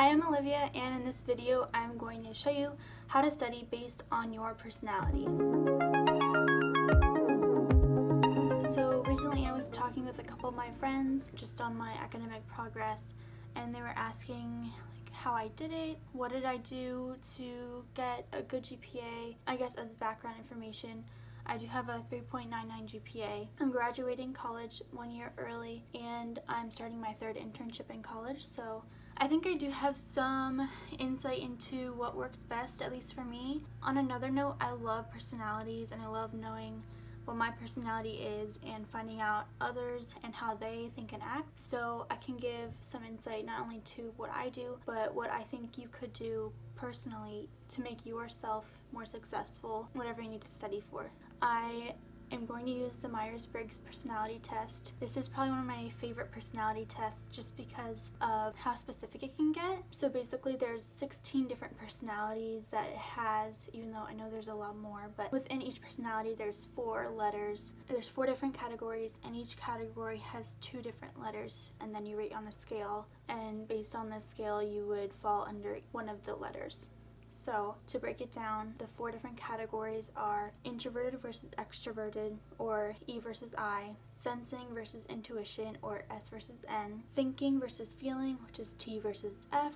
Hi, I'm Olivia, and in this video I'm going to show you how to study based on your personality. So recently I was talking with a couple of my friends just on my academic progress, and they were asking how I did it, what did I do to get a good GPA. I guess as background information, I do have a 3.99 GPA. I'm graduating college 1 year early, and I'm starting my third internship in college, so I think I do have some insight into what works best, at least for me. On another note, I love personalities and I love knowing what my personality is and finding out others and how they think and act, so I can give some insight not only to what I do, but what I think you could do personally to make yourself more successful, whatever you need to study for. I am going to use the Meyers Briggs personality test. This is probably one of my favorite personality tests just because of how specific it can get. So basically there's 16 different personalities that it has, even though I know there's a lot more, but within each personality there's 4 letters. There's 4 different categories, and each category has 2 different letters, and then you rate on a scale, and based on the scale you would fall under one of the letters. So to break it down, the 4 different categories are introverted versus extroverted, or E versus I, sensing versus intuition, or S versus N, thinking versus feeling, which is T versus F,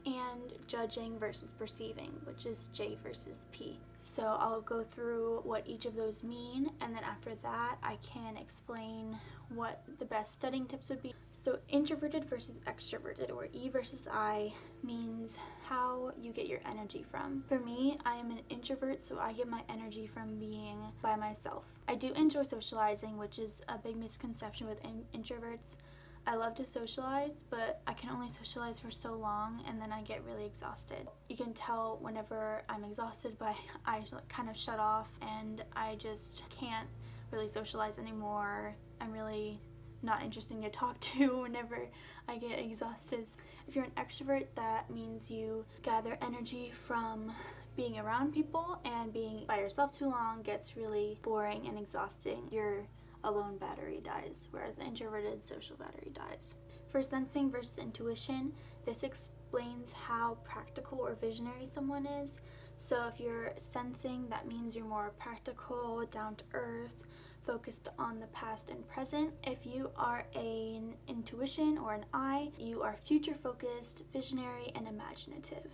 and judging versus perceiving, which is J versus P. So I'll go through what each of those mean, and then after that I can explain what the best studying tips would be. So introverted versus extroverted, or E versus I, means how you get your energy from. For me, I am an introvert, so I get my energy from being by myself. I do enjoy socializing, which is a big misconception with introverts. I love to socialize, but I can only socialize for so long and then I get really exhausted. You can tell whenever I'm exhausted by I kind of shut off and I just can't really socialize anymore. I'm really not interesting to talk to whenever I get exhausted. If you're an extrovert, that means you gather energy from being around people, and being by yourself too long gets really boring and exhausting. Your alone battery dies, whereas an introverted social battery dies. For sensing versus intuition, this explains how practical or visionary someone is. So if you're sensing, that means you're more practical, down to earth, focused on the past and present. If you are an intuition or an I, you are future focused, visionary, and imaginative.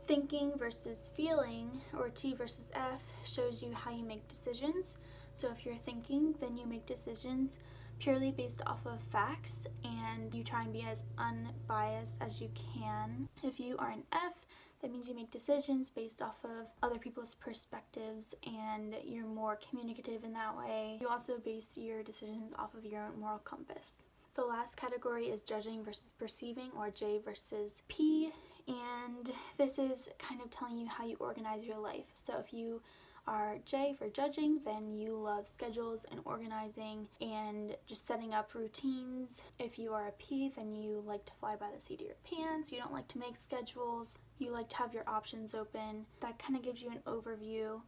Thinking versus feeling, or T versus F, shows you how you make decisions. So if you're thinking, then you make decisions purely based off of facts and you try and be as unbiased as you can. If you are an F, that means you make decisions based off of other people's perspectives and you're more communicative in that way. You also base your decisions off of your own moral compass. The last category is judging versus perceiving, or J versus P, and this is kind of telling you how you organize your life. So if you are J for judging, then you love schedules and organizing and just setting up routines. If you are a P, then you like to fly by the seat of your pants. You don't like to make schedules. You like to have your options open. That kind of gives you an overview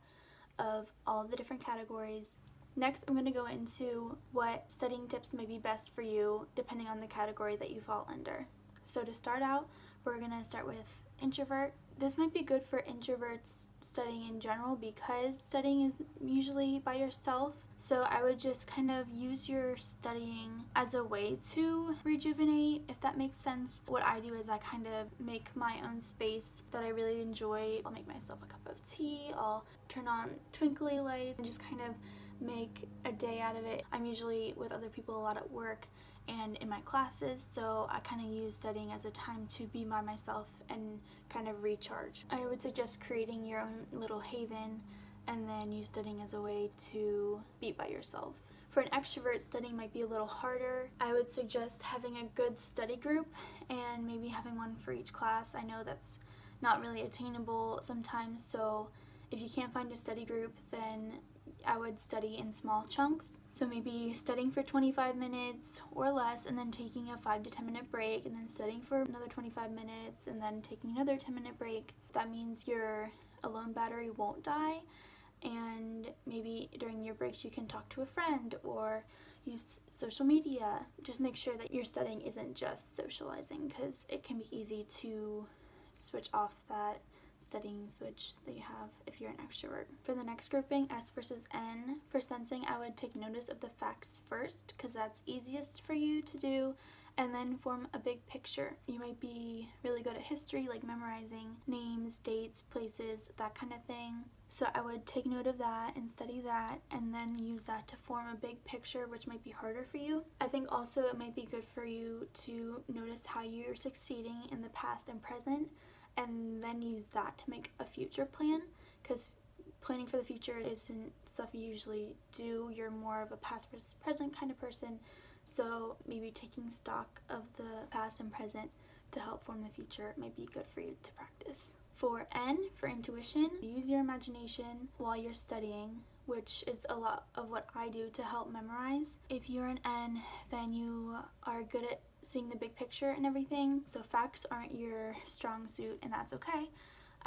of all the different categories. Next, I'm going to go into what studying tips may be best for you depending on the category that you fall under. So to start out, we're going to start with introvert. This might be good for introverts studying in general because studying is usually by yourself. So I would just kind of use your studying as a way to rejuvenate, if that makes sense. What I do is I kind of make my own space that I really enjoy. I'll make myself a cup of tea, I'll turn on twinkly lights and just kind of make a day out of it. I'm usually with other people a lot at work and in my classes, so I kind of use studying as a time to be by myself and kind of recharge. I would suggest creating your own little haven and then use studying as a way to be by yourself. For an extrovert, studying might be a little harder. I would suggest having a good study group and maybe having one for each class. I know that's not really attainable sometimes, so if you can't find a study group, then I would study in small chunks. So maybe studying for 25 minutes or less and then taking a 5 to 10 minute break and then studying for another 25 minutes and then taking another 10-minute break. That means your alone battery won't die, and maybe during your breaks you can talk to a friend or use social media. Just make sure that your studying isn't just socializing, because it can be easy to switch off that studying switch that you have if you're an extrovert. For the next grouping, S versus N, for sensing, I would take notice of the facts first because that's easiest for you to do, and then form a big picture. You might be really good at history, like memorizing names, dates, places, that kind of thing. So I would take note of that and study that, and then use that to form a big picture, which might be harder for you. I think also it might be good for you to notice how you're succeeding in the past and present, and then use that to make a future plan, because planning for the future isn't stuff you usually do. You're more of a past versus present kind of person, so maybe taking stock of the past and present to help form the future might be good for you to practice. For N, for intuition, use your imagination while you're studying, which is a lot of what I do to help memorize. If you're an N, then you are good at seeing the big picture and everything, so facts aren't your strong suit, and that's okay.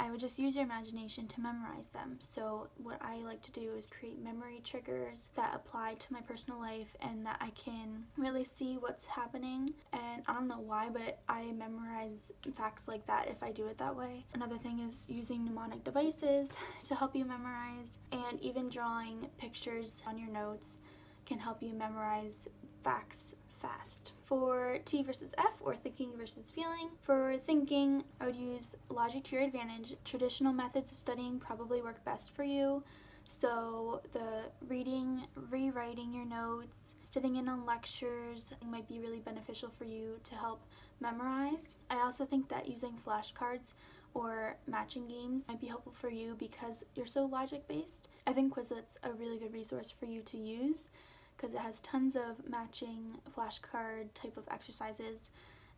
I would just use your imagination to memorize them. So what I like to do is create memory triggers that apply to my personal life and that I can really see what's happening. And I don't know why, but I memorize facts like that if I do it that way. Another thing is using mnemonic devices to help you memorize, and even drawing pictures on your notes can help you memorize facts fast. For T versus F, or thinking versus feeling, for thinking, I would use logic to your advantage. Traditional methods of studying probably work best for you. So the reading, rewriting your notes, sitting in on lectures might be really beneficial for you to help memorize. I also think that using flashcards or matching games might be helpful for you because you're so logic based. I think Quizlet's a really good resource for you to use because it has tons of matching flashcard type of exercises,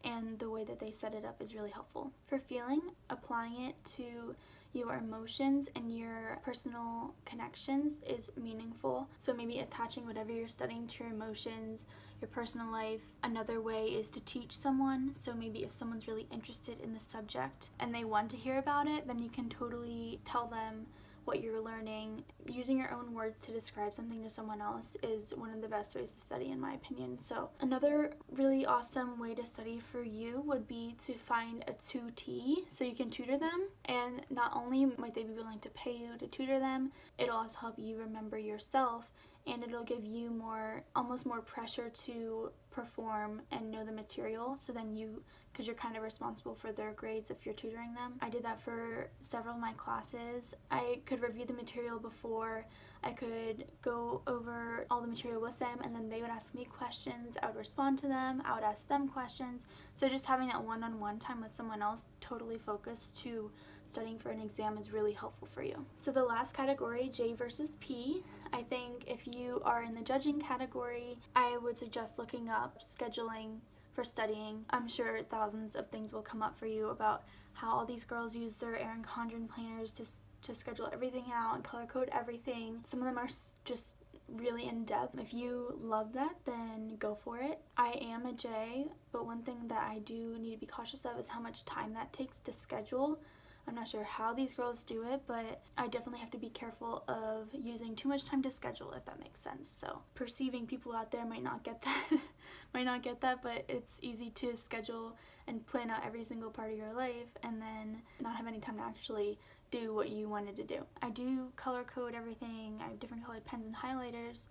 and the way that they set it up is really helpful. For feeling, applying it to your emotions and your personal connections is meaningful. So maybe attaching whatever you're studying to your emotions, your personal life. Another way is to teach someone. So maybe if someone's really interested in the subject and they want to hear about it, then you can totally tell them what you're learning. Using your own words to describe something to someone else is one of the best ways to study, in my opinion. So another really awesome way to study for you would be to find a tutee so you can tutor them, and not only might they be willing to pay you to tutor them, it'll also help you remember yourself, and it'll give you almost more pressure to perform and know the material, so then because you're kind of responsible for their grades if you're tutoring them. I did that for several of my classes. I could review the material before, I could go over all the material with them, and then they would ask me questions, I would respond to them, I would ask them questions. So just having that one-on-one time with someone else totally focused to studying for an exam is really helpful for you. So the last category, J versus P, I think if you are in the judging category, I would suggest looking up scheduling for studying. I'm sure thousands of things will come up for you about how all these girls use their Erin Condren planners to schedule everything out and color code everything. Some of them are just really in depth. If you love that, then go for it. I am a J, but one thing that I do need to be cautious of is how much time that takes to schedule. I'm not sure how these girls do it, but I definitely have to be careful of using too much time to schedule, if that makes sense. So perceiving people out there might not get that, but it's easy to schedule and plan out every single part of your life and then not have any time to actually do what you wanted to do. I do color code everything. I have different colored pens and highlighters,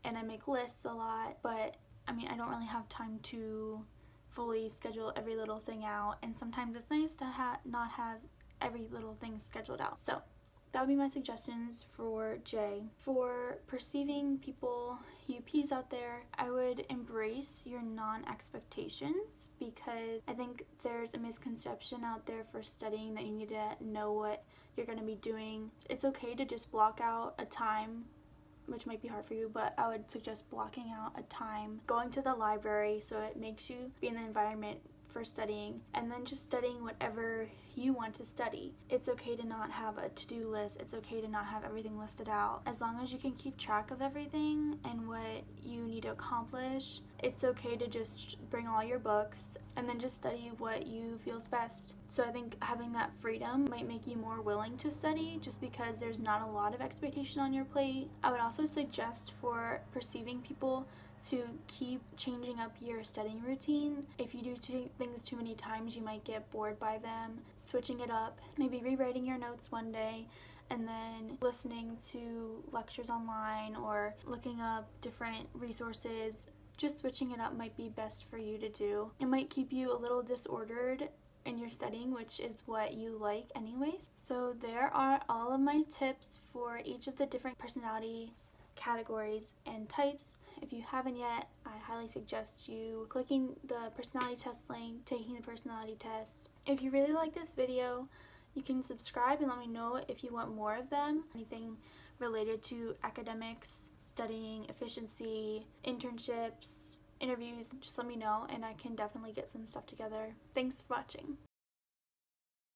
and I make lists a lot, but I don't really have time to fully schedule every little thing out, and sometimes it's nice to not have every little thing scheduled out. So that would be my suggestions for J. For perceiving people, you P's out there, I would embrace your non-expectations, because I think there's a misconception out there for studying that you need to know what you're going to be doing. It's okay to just block out a time, which might be hard for you, but I would suggest blocking out a time, going to the library so it makes you be in the environment for studying, and then just studying whatever you want to study. It's okay to not have a to-do list. It's okay to not have everything listed out. As long as you can keep track of everything and what you need to accomplish, it's okay to just bring all your books and then just study what you feels best. So I think having that freedom might make you more willing to study just because there's not a lot of expectation on your plate. I would also suggest for perceiving people to keep changing up your studying routine. If you do things too many times, you might get bored by them. Switching it up, maybe rewriting your notes one day and then listening to lectures online or looking up different resources. Just switching it up might be best for you to do. It might keep you a little disordered in your studying, which is what you like anyways. So there are all of my tips for each of the different personality categories and types. If you haven't yet, I highly suggest you clicking the personality test link, taking the personality test. If you really like this video, you can subscribe and let me know if you want more of them. Anything related to academics, studying, efficiency, internships, interviews, just let me know and I can definitely get some stuff together. Thanks for watching.